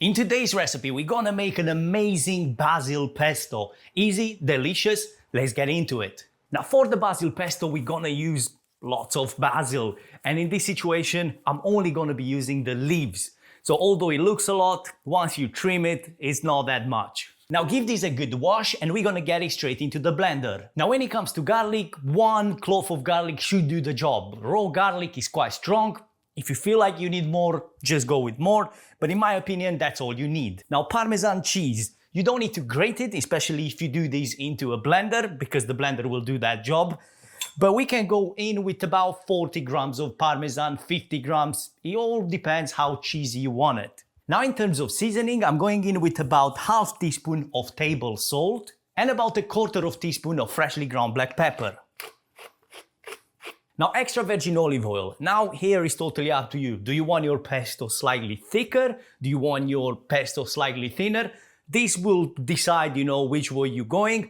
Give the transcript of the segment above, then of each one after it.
In today's recipe, we're gonna make an amazing basil pesto. Easy, delicious, let's get into it. Now for the basil pesto, we're gonna use lots of basil. And in this situation, I'm only gonna be using the leaves. So although it looks a lot, once you trim it, it's not that much. Now give this a good wash and we're gonna get it straight into the blender. Now when it comes to garlic, 1 clove of garlic should do the job. Raw garlic is quite strong. If you feel like you need more, just go with more, but in my opinion, that's all you need. Now, Parmesan cheese, you don't need to grate it, especially if you do this into a blender, because the blender will do that job. But we can go in with about 40 grams of Parmesan, 50 grams, it all depends how cheesy you want it. Now, in terms of seasoning, I'm going in with about half teaspoon of table salt and about 1/4 teaspoon of freshly ground black pepper. Now extra virgin olive oil. Now here is totally up to you. Do you want your pesto slightly thicker? Do you want your pesto slightly thinner? This will decide, which way you're going.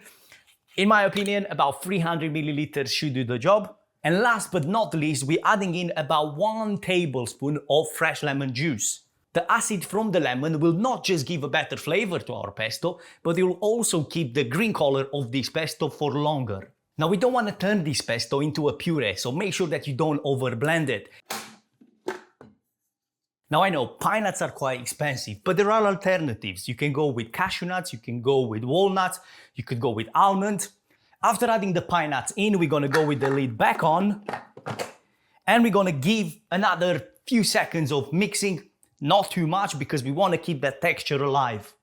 In my opinion, about 300 milliliters should do the job. And last but not least, we're adding in about 1 tablespoon of fresh lemon juice. The acid from the lemon will not just give a better flavor to our pesto, but it will also keep the green color of this pesto for longer. Now we don't want to turn this pesto into a puree, so make sure that you don't overblend it. Now I know pine nuts are quite expensive, but there are alternatives. You can go with cashew nuts, you can go with walnuts, you could go with almonds. After adding the pine nuts in, we're gonna go with the lid back on, and we're gonna give another few seconds of mixing, not too much because we want to keep that texture alive.